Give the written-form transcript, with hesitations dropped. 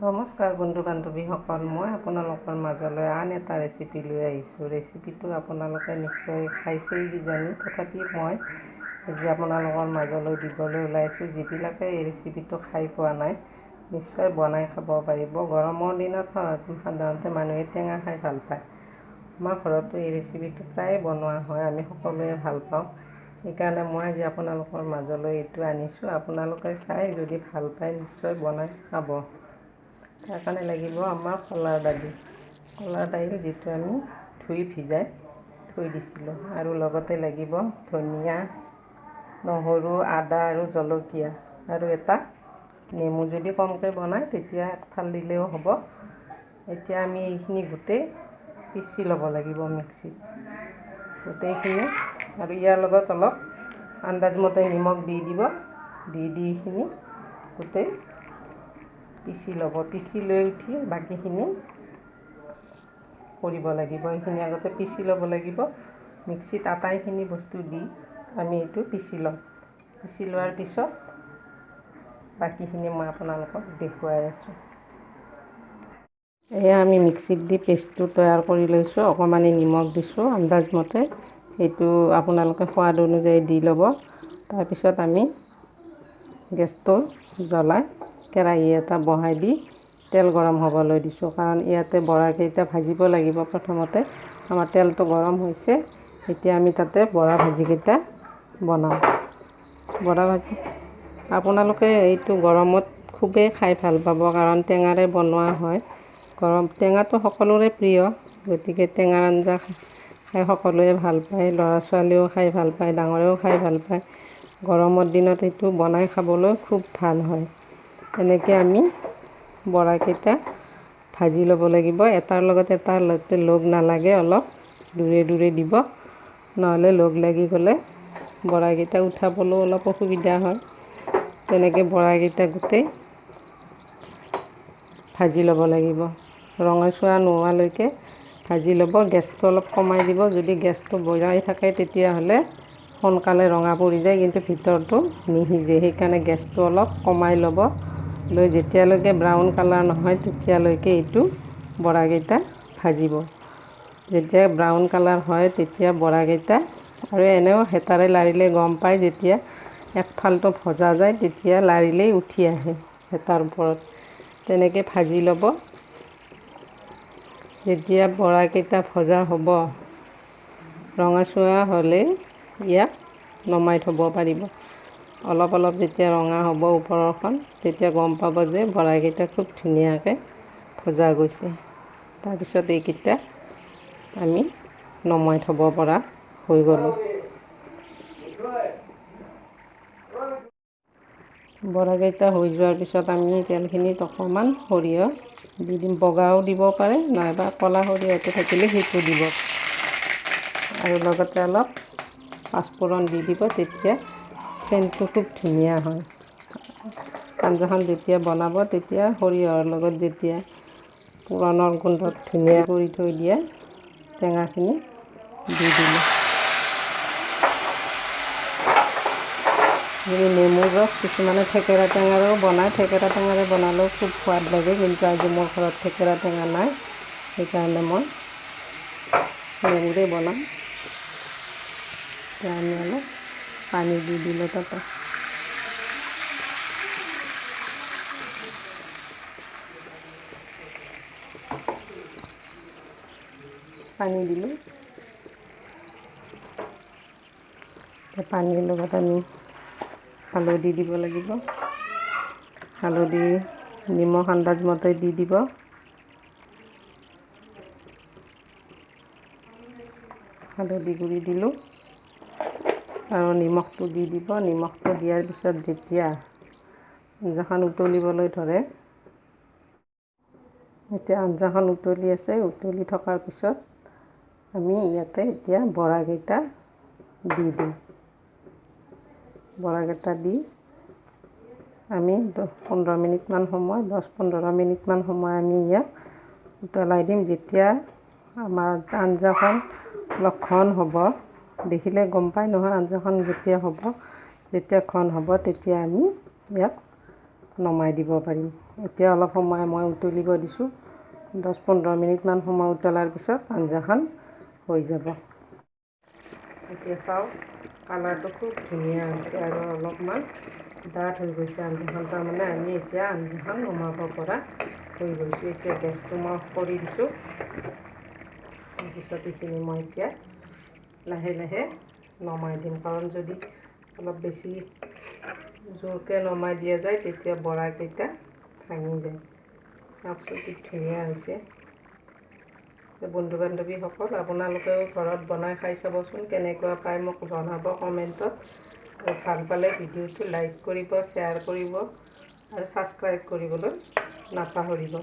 নমস্কাৰ বন্ধু বান্ধৱীসকল, মই আপোনালোকৰ মাজলৈ আন এটা ৰেচিপি লৈ আহিছোঁ। ৰেচিপিটো আপোনালোকে নিশ্চয় খাইছেই কিজানি, তথাপি মই আজি আপোনালোকৰ মাজলৈ দিবলৈ ওলাইছোঁ। যিবিলাকে এই ৰেচিপিটো খাই পোৱা নাই নিশ্চয় বনাই খাব পাৰিব। গৰমৰ দিনত সাধাৰণতে মানুহে টেঙা খাই ভাল পায়। আমাৰ ঘৰতো এই ৰেচিপিটো প্ৰায়ে বনোৱা হয়, আমি সকলোৱে ভাল পাওঁ। সেইকাৰণে মই আজি আপোনালোকৰ মাজলৈ এইটো আনিছোঁ। আপোনালোকে চাই যদি ভাল পায় নিশ্চয় বনাই খাব। তাৰ কাৰণে লাগিব আমাৰ কলাৰ দাইল যিটো আমি ধুই ভিজাই থৈ দিছিলোঁ, আৰু লগতে লাগিব ধনিয়া, নহৰু, আদা আৰু জলকীয়া, আৰু এটা নেমু। যদি কমকৈ বনায় তেতিয়া একফাল দিলেও হ'ব। এতিয়া আমি এইখিনি গোটেই পিচি ল'ব লাগিব মিক্সিত গোটেইখিনি, আৰু ইয়াৰ লগত অলপ আন্দাজমতে নিমখ দি দিব। দি এইখিনি গোটেই পিচি ল'ব। পিচি লৈ উঠি বাকীখিনি কৰিব লাগিব। এইখিনি আগতে পিচি ল'ব লাগিব। মিক্সিত আটাইখিনি বস্তু দি আমি এইটো পিচি ল'ম। পিচি লোৱাৰ পিছত বাকীখিনি মই আপোনালোকক দেখুৱাই আছোঁ। এয়া আমি মিক্সিত দি পেষ্টটো তৈয়াৰ কৰি লৈছোঁ। অকণমান নিমখ দিছোঁ আন্দাজমতে, সেইটো আপোনালোকে সোৱাদ অনুযায়ী দি ল'ব। তাৰপিছত আমি গেছটো জ্বলাই কেৰাহী এটা বহাই দি তেল গৰম হ'বলৈ দিছোঁ, কাৰণ ইয়াতে বৰাকেইটা ভাজিব লাগিব। প্ৰথমতে আমাৰ তেলটো গৰম হৈছে, এতিয়া আমি তাতে বৰা ভাজিকেইটা বনাওঁ। বৰা ভাজি আপোনালোকে এইটো গৰমত খুবেই খাই ভাল পাব, কাৰণ টেঙাৰে বনোৱা হয়। টেঙাটো সকলোৰে প্ৰিয়, গতিকে টেঙাৰ আঞ্জা খাই সকলোৱে ভাল পায়। ল'ৰা ছোৱালীয়েও খাই ভাল পায়, ডাঙৰেও খাই ভাল পায়। গৰমৰ দিনত এইটো বনাই খাবলৈ খুব ভাল হয়। এনেকৈ আমি বৰাকেইটা ভাজি ল'ব লাগিব। এটাৰ লগত এটা লগ নালাগে, অলপ দূৰে দূৰে দিব, নহ'লে লগ লাগি গ'লে বৰাকেইটা উঠাবলৈও অলপ অসুবিধা হয়। তেনেকৈ বৰাকেইটা গোটেই ভাজি ল'ব লাগিব। ৰঙচুৱা নোহোৱালৈকে ভাজি ল'ব। গেছটো অলপ কমাই দিব। যদি গেছটো বজাই থাকে তেতিয়াহ'লে সোনকালে ৰঙা পৰি যায়, কিন্তু ভিতৰটো নিসিজে। সেইকাৰণে গেছটো অলপ কমাই ল'ব। লৈ যেতিয়ালৈকে ব্ৰাউন কালাৰ নহয় তেতিয়ালৈকে এইটো বৰাকেইটা ভাজিব। যেতিয়া ব্ৰাউন কালাৰ হয় তেতিয়া বৰাকেইটা, আৰু এনেও হেতাৰে লাৰিলে গম পায়, যেতিয়া একফালটো ভজা যায় তেতিয়া লাৰিলেই উঠি আহে হেতাৰ ওপৰত। তেনেকৈ ভাজি ল'ব। যেতিয়া বৰাকেইটা ভজা হ'ব, ৰঙচুৱা হ'লে ইয়াক নমাই থ'ব পাৰিব। অলপ অলপ যেতিয়া ৰঙা হ'ব ওপৰৰখন, তেতিয়া গম পাব যে বৰাকেইটা খুব ধুনীয়াকৈ ভজা গৈছে। তাৰপিছত এইকেইটা আমি নমাই থ'ব পৰা হৈ গ'লোঁ। বৰাকেইটা হৈ যোৱাৰ পিছত আমি তেলখিনিত অকণমান সৰিয়হ দি দিম। বগাও দিব পাৰে, নাইবা ক'লা সৰিয়হটো থাকিলে সেইটো দিব, আৰু লগতে অলপ পাঁচফোৰণ দি দিব। তেতিয়া চেণ্টটো খুব ধুনীয়া হয়। আঞ্জাখন যেতিয়া বনাব তেতিয়া সৰিয়হৰ লগত যেতিয়া পুৰণৰ গোন্ধত ধুনীয়া কৰি থৈ দিয়ে টেঙাখিনি দি দিলোঁ। যদি নেমুৰ ৰস, কিছুমানে থেকেৰা টেঙাৰেও বনায়। থেকেৰা টেঙাৰে বনালেও খুব সোৱাদ লাগে, কিন্তু আজি মোৰ ঘৰত থেকেৰা টেঙা নাই, সেইকাৰণে মই নেমুৰে বনাম। এতিয়া আমি অলপ পানী দি দিলোঁ তাতে। পানী দিলোঁ। পানীৰ লগত আমি হালধি দিব লাগিব। হালধি, নিমখ আন্দাজমতে দি দিব। হালধি গুড়ি দিলোঁ আৰু নিমখটো দি দিব। নিমখটো দিয়াৰ পিছত যেতিয়া আঞ্জাখন উতলিবলৈ ধৰে, এতিয়া আঞ্জাখন উতলি আছে, উতলি থকাৰ পিছত আমি ইয়াতে এতিয়া বৰাকেইটা দি দিম। বৰাকেইটা দি আমি 10-15 মিনিটমান সময় আমি ইয়াক উতলাই দিম। যেতিয়া আমাৰ আঞ্জাখন অলপ ঘন হ'ব, দেখিলে গম পাই নহয় আঞ্জাখন যেতিয়া ঘন হ'ব, তেতিয়া আমি ইয়াক নমাই দিব পাৰিম। এতিয়া অলপ সময় মই উতলিব দিছোঁ। 10-15 মিনিটমান সময় উতলাৰ পিছত আঞ্জাখন হৈ যাব। এতিয়া চাওক কালাৰটো খুব ধুনীয়া হৈছে আৰু অলপমান ডাঠ হৈ গৈছে আঞ্জাখন। তাৰমানে আমি এতিয়া আঞ্জাখন নমাব পৰা হৈ গৈছোঁ। এতিয়া গেছটো মই অফ কৰি দিছোঁ। তাৰপিছত এইখিনি মই এতিয়া লাহে লাহে নমাই দিম, কাৰণ যদি অলপ বেছি জোৰকৈ নমাই দিয়া যায় তেতিয়া বৰাকেইটা ভাঙি যায়। চাওকচোন কি ধুনীয়া হৈছে। বন্ধু বান্ধৱীসকল, আপোনালোকেও ঘৰত বনাই খাই চাবচোন, কেনেকুৱা পায় মোক জনাব কমেণ্টত। আৰু ভাল পালে ভিডিঅ'টো লাইক কৰিব, শ্বেয়াৰ কৰিব আৰু ছাবস্ক্ৰাইব কৰিবলৈ নাপাহৰিব।